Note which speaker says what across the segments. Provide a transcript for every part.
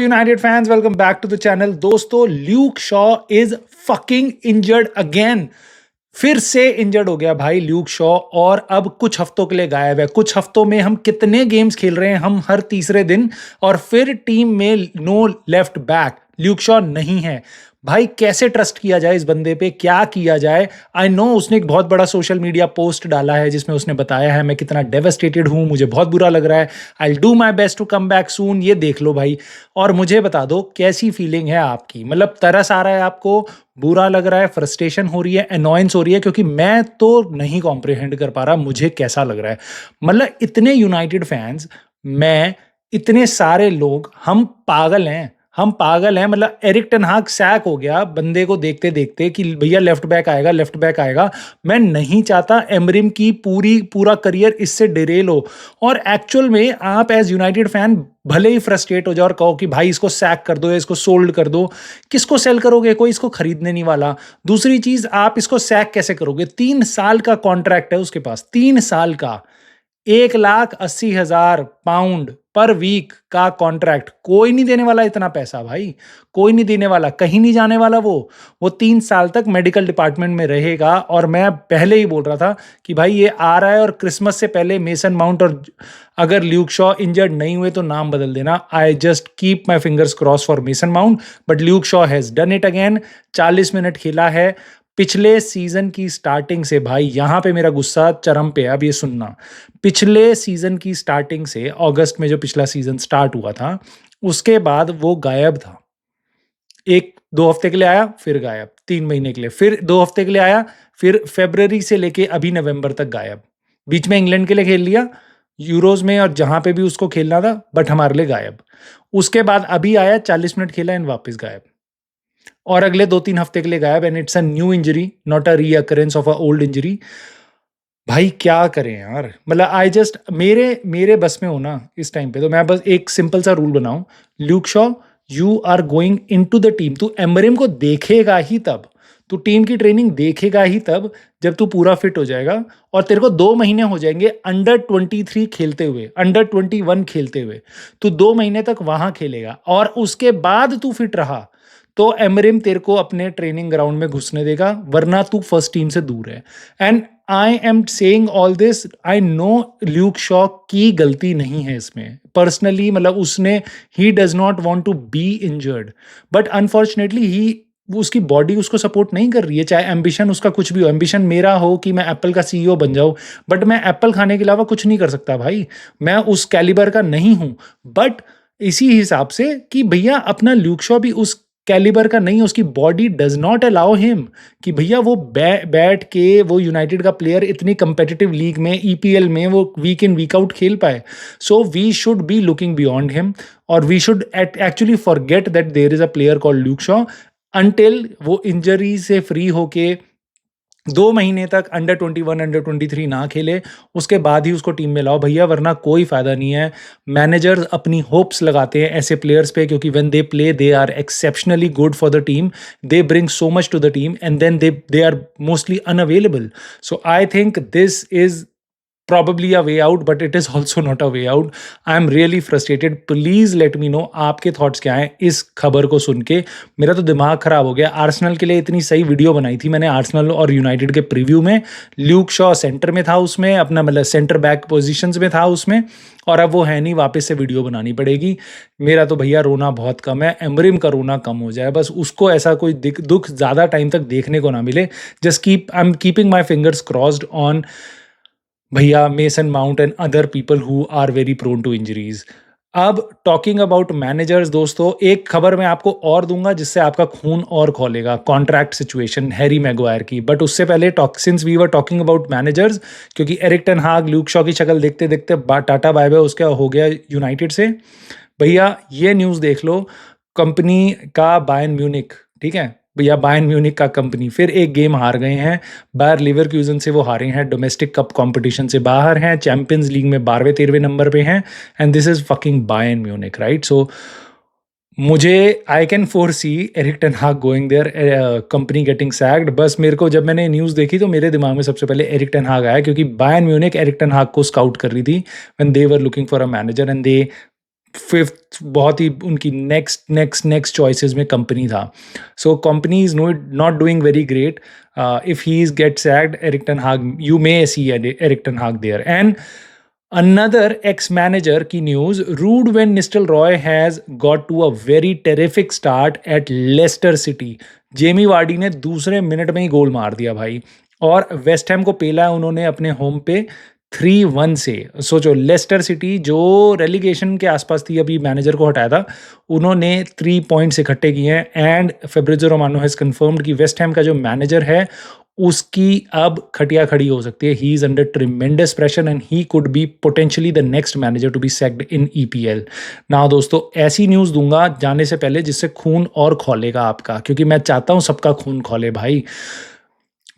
Speaker 1: United fans, welcome back to the channel. दोस्तों, Luke Shaw is fucking injured again. फिर से injured हो गया भाई ल्यूक शॉ और अब कुछ हफ्तों के लिए गायब है। कुछ हफ्तों में हम कितने गेम्स खेल रहे हैं हम हर तीसरे दिन, और फिर टीम में no left back, Luke Shaw नहीं है। भाई कैसे ट्रस्ट किया जाए इस बंदे पे, क्या किया जाए। आई नो उसने एक बहुत बड़ा सोशल मीडिया पोस्ट डाला है जिसमें उसने बताया है मैं कितना डेवस्टेटेड हूं, मुझे बहुत बुरा लग रहा है, I do my best to come back soon. ये देख लो भाई और मुझे बता दो कैसी फीलिंग है आपकी। मतलब तरस आ रहा है आपको, बुरा लग रहा है, फ्रस्ट्रेशन हो रही है, अनॉयंस हो रही है, क्योंकि मैं तो नहीं कॉम्प्रिहेंड कर पा रहा मुझे कैसा लग रहा है। मतलब इतने यूनाइटेड फैंस, मैं, इतने सारे लोग, हम पागल हैं, हम पागल हैं। मतलब एरिक टेन हाग सैक हो गया बंदे को देखते देखते कि भैया लेफ्ट बैक आएगा, लेफ्ट बैक आएगा। मैं नहीं चाहता एमरिम की पूरा करियर इससे डिरेल हो। और एक्चुअल में आप एज यूनाइटेड फैन भले ही फ्रस्ट्रेट हो जाओ और कहो कि भाई इसको सैक कर दो या इसको सोल्ड कर दो, किसको सेल करोगे? कोई इसको खरीदने नहीं वाला। दूसरी चीज, आप इसको सैक कैसे करोगे? 3 साल का कॉन्ट्रैक्ट है उसके पास, 3 साल का, 1,80,000 पाउंड पर वीक का कॉन्ट्रैक्ट। कोई नहीं देने वाला इतना पैसा भाई, कोई नहीं देने वाला, कहीं नहीं जाने वाला वो 3 साल तक मेडिकल डिपार्टमेंट में रहेगा। और मैं पहले ही बोल रहा था कि भाई ये आ रहा है और क्रिसमस से पहले मेसन माउंट और अगर ल्यूक शॉ इंजर्ड नहीं हुए तो नाम बदल देना। I just keep my fingers cross for mason mount, but Luke Shaw has done it again. 40 minute खेला है पिछले सीजन की स्टार्टिंग से। भाई यहां पे मेरा गुस्सा चरम पे है, अब ये सुनना। पिछले सीजन की स्टार्टिंग से, अगस्त में जो पिछला सीजन स्टार्ट हुआ था उसके बाद वो गायब था। 1-2 हफ्ते के लिए आया, फिर गायब, 3 महीने के लिए, फिर 2 हफ्ते के लिए आया, फिर फरवरी से लेके अभी नवंबर तक गायब। बीच में इंग्लैंड के लिए खेल लिया यूरोज में और जहां पे भी उसको खेलना था, बट हमारे लिए गायब। उसके बाद अभी आया, 40 मिनट खेला एंड वापस गायब, और अगले 2-3 हफ्ते के लिए गायब। And it's a new injury, not a recurrence of a old injury. भाई क्या करें यार। मतलब आई जस्ट, मेरे बस में हो ना इस टाइम पे, तो मैं बस एक सिंपल सा रूल बनाऊं, Luke Shaw you are going into the team. तू एमरिम को देखेगा ही तब, तू टीम की ट्रेनिंग देखेगा ही तब जब तू पूरा फिट हो जाएगा। और तेरे को 2 महीने हो जाएंगे अंडर 23 खेलते हुए, अंडर 21 खेलते हुए। तू 2 महीने तक वहां खेलेगा और उसके बाद तू फिट रहा तो एमरिम तेरे को अपने ट्रेनिंग ग्राउंड में घुसने देगा, वरना तू फर्स्ट टीम से दूर है। And I am saying all this, I know Luke Shaw की गलती नहीं है इसमें पर्सनली। मतलब उसने, he does not want to be injured, but unfortunately he, उसकी बॉडी उसको सपोर्ट नहीं कर रही है। चाहे एम्बिशन उसका कुछ भी हो, एम्बिशन मेरा हो कि मैं एप्पल का सीईओ बन जाऊं, बट मैं एप्पल खाने के अलावा कुछ नहीं कर सकता भाई, मैं उस कैलिबर का नहीं हूं। बट इसी हिसाब से कि भैया अपना ल्यूक शॉ भी उस कैलिबर का नहीं, उसकी body does not allow him कि भैया वो बैठ के वो यूनाइटेड का प्लेयर इतनी कंपेटिटिव लीग में, ईपीएल में वो वीक इन वीक आउट खेल पाए। So we should be looking beyond him, और we should actually forget that there is a player called Luke Shaw until वो इंजरी से फ्री होके 2 महीने तक अंडर 21 अंडर 23 ना खेले, उसके बाद ही उसको टीम में लाओ भैया, वरना कोई फायदा नहीं है। मैनेजर्स अपनी होप्स लगाते हैं ऐसे प्लेयर्स पे, क्योंकि when they play they are exceptionally good for the team, they bring so much to the team and then they are mostly unavailable. So I think this is probably a way out, but it is also not a way out. I am really frustrated. Please let me know आपके thoughts क्या हैं इस खबर को सुन के। मेरा तो दिमाग खराब हो गया। आर्सेनल के लिए इतनी सही वीडियो बनाई थी मैंने, आर्सेनल और यूनाइटेड के प्रीव्यू में। ल्यूक शॉ सेंटर में था उसमें, अपना मतलब सेंटर बैक पोजीशंस में था उसमें, और अब वो है नहीं, वापस से वीडियो बनानी पड़ेगी। मेरा तो भैया रोना बहुत कम है, एमरिम का रोना कम हो जाए बस, उसको ऐसा कोई दुख ज़्यादा टाइम तक देखने को ना मिले। Just I am keeping my fingers crossed on भैया Mason Mount and other people who are very prone to injuries. अब टॉकिंग अबाउट मैनेजर्स दोस्तों, एक खबर मैं आपको और दूंगा जिससे आपका खून और खौलेगा, कॉन्ट्रैक्ट सिचुएशन हैरी मैगवायर की। बट उससे पहले since we were talking about managers, क्योंकि Erik ten Hag Luke Shaw की शक्ल देखते देखते टाटा बाय बाय उसका हो गया यूनाइटेड से। भैया ये न्यूज़ देख लो, कंपनी का बायर्न म्यूनिक, ठीक है भैया, बायर्न म्यूनिक का कंपनी फिर एक गेम हार गए हैं। बायर लीवरक्यूजन से वो हारे हैं, डोमेस्टिक कप कंपटीशन से बाहर हैं, चैंपियंस लीग में 12वें-13वें नंबर पे हैं, and this is fucking Bayern Munich, right? So मुझे, I can foresee Erik ten Hag going there, company getting sacked. बस मेरे को जब मैंने न्यूज़ देखी तो मेरे दिमाग में सबसे पहले एरिक टेन हाग आया, क्योंकि बायर्न म्यूनिक एरिक टेन हाग को स्काउट कर रही थी when they were looking for a manager, and they fifth बहुत ही उनकी नेक्स्ट चॉइसेस में कंपनी था. So company is not doing very great. If he gets sacked, Erik ten Hag, you may see Erik ten Hag there. And another ex-manager की news, Ruud van Nistelrooy has got to a very terrific start at Leicester City. Jamie Vardy ने दूसरे minute में ही गोल मार दिया भाई, और West Ham को पेला है उन्होंने अपने होम पे 3-1 से. सोचो, लेस्टर सिटी जो रेलीगेशन के आसपास थी, अभी मैनेजर को हटाया था, उन्होंने 3 पॉइंट्स इकट्ठे किए हैं. And Fabrizio Romano has confirmed कि वेस्ट हैम का जो मैनेजर है उसकी अब खटिया खड़ी हो सकती है. He is under tremendous pressure and he could be potentially the next manager to be sacked in EPL. ना दोस्तों, ऐसी न्यूज़ दूंगा जाने से पहले जिससे खून और खौलेगा आपका, क्योंकि मैं चाहता हूं सबका खून खौले भाई.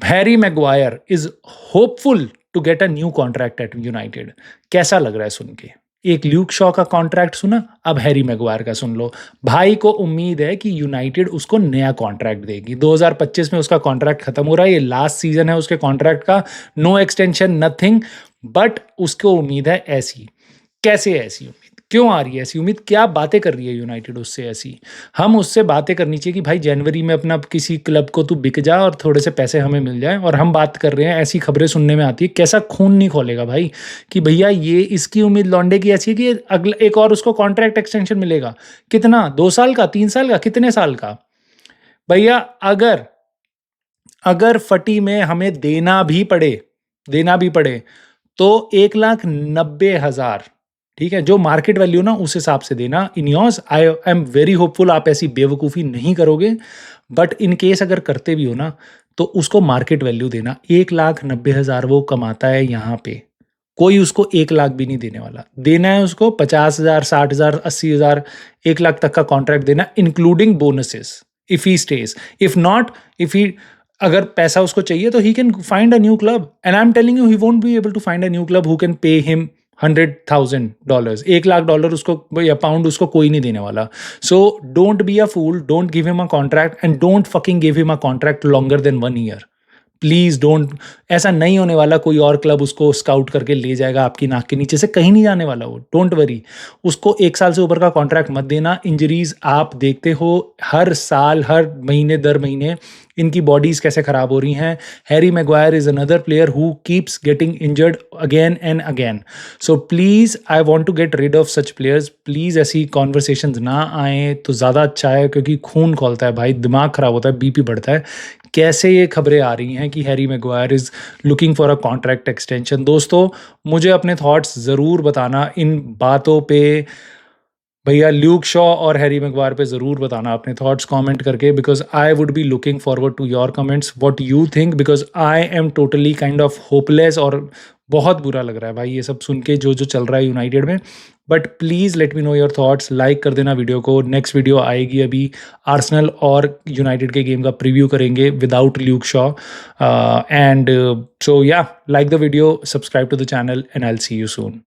Speaker 1: Harry Maguire is hopeful to get a new contract at United. कैसा लग रहा है सुन के? एक ल्यूक शॉ का कॉन्ट्रैक्ट सुना, अब हैरी मैगवायर का सुन लो. भाई को उम्मीद है कि यूनाइटेड उसको नया कॉन्ट्रैक्ट देगी. 2025 में उसका कॉन्ट्रैक्ट खत्म हो रहा है, ये लास्ट सीजन है उसके कॉन्ट्रैक्ट का. No extension, nothing. बट उसको उम्मीद है ऐसी. कैसे ऐसी उम्मीद? क्यों आ रही है ऐसी उम्मीद? क्या बातें कर रही है यूनाइटेड उससे ऐसी? हम उससे बातें करनी चाहिए कि भाई जनवरी में अपना किसी क्लब को तू बिक जा और थोड़े से पैसे हमें मिल जाए, और हम बात कर रहे हैं, ऐसी खबरें सुनने में आती है. कैसा खून नहीं खोलेगा भाई कि भैया ये इसकी उम्मीद लौंडे की ऐसी है कि अगला एक और उसको कॉन्ट्रैक्ट एक्सटेंशन मिलेगा. कितना? 2 साल का, 3 साल का, कितने साल का? भैया अगर अगर फटी में हमें देना भी पड़े तो 1,90,000, ठीक है, जो मार्केट वैल्यू ना उस हिसाब से देना. Ineos, I am very hopeful आप ऐसी बेवकूफ़ी नहीं करोगे, बट इन केस अगर करते भी हो ना तो उसको मार्केट वैल्यू देना. 1,90,000 वो कमाता है यहाँ पे, कोई उसको 1 लाख भी नहीं देने वाला. देना है उसको 50,000, 60,000, 80,000, 1 लाख तक का कॉन्ट्रैक्ट देना, including bonuses, if he stays. If not, if he अगर पैसा उसको चाहिए तो he can find a new club. And I am telling you, he won't be able to find a new club who can pay him $100,000. $1 lakh उसको या pound उसको कोई नहीं देने वाला. So don't be a fool, don't give him a contract, and don't fucking give him a contract longer than 1 year. Please don't. ऐसा नहीं होने वाला कोई और क्लब उसको स्काउट करके ले जाएगा आपकी नाक के नीचे से, कहीं नहीं जाने वाला वो. Don't worry. उसको 1 साल से ऊपर का कॉन्ट्रैक्ट मत देना. इंजरीज आप देखते हो हर साल, हर महीने दर महीने इनकी बॉडीज कैसे खराब हो रही हैं. Harry Maguire is another player who keeps getting injured again and again. So please, I want to get rid of such players. Please ऐसी कॉन्वर्सेशन ना आए तो ज़्यादा अच्छा है, क्योंकि खून खोलता है भाई, दिमाग खराब होता है, बीपी बढ़ता है. कैसे ये खबरें आ रही हैं कि Harry Maguire is looking for a contract extension? दोस्तों, मुझे अपने थॉट्स ज़रूर बताना इन बातों पे. भैया ल्यूक शॉ और हैरी मैगवायर पे ज़रूर बताना अपने थॉट्स कमेंट करके, because I would be looking forward to your comments, what you think, because I am totally kind of hopeless. और बहुत बुरा लग रहा है भाई ये सब सुन के, जो जो चल रहा है यूनाइटेड में. But please let me know your thoughts. Like कर देना वीडियो को. नेक्स्ट वीडियो आएगी अभी, आर्सेनल और यूनाइटेड के गेम का प्रीव्यू करेंगे without Luke Shaw. And so yeah, like the video, subscribe to the channel, and I will see you soon.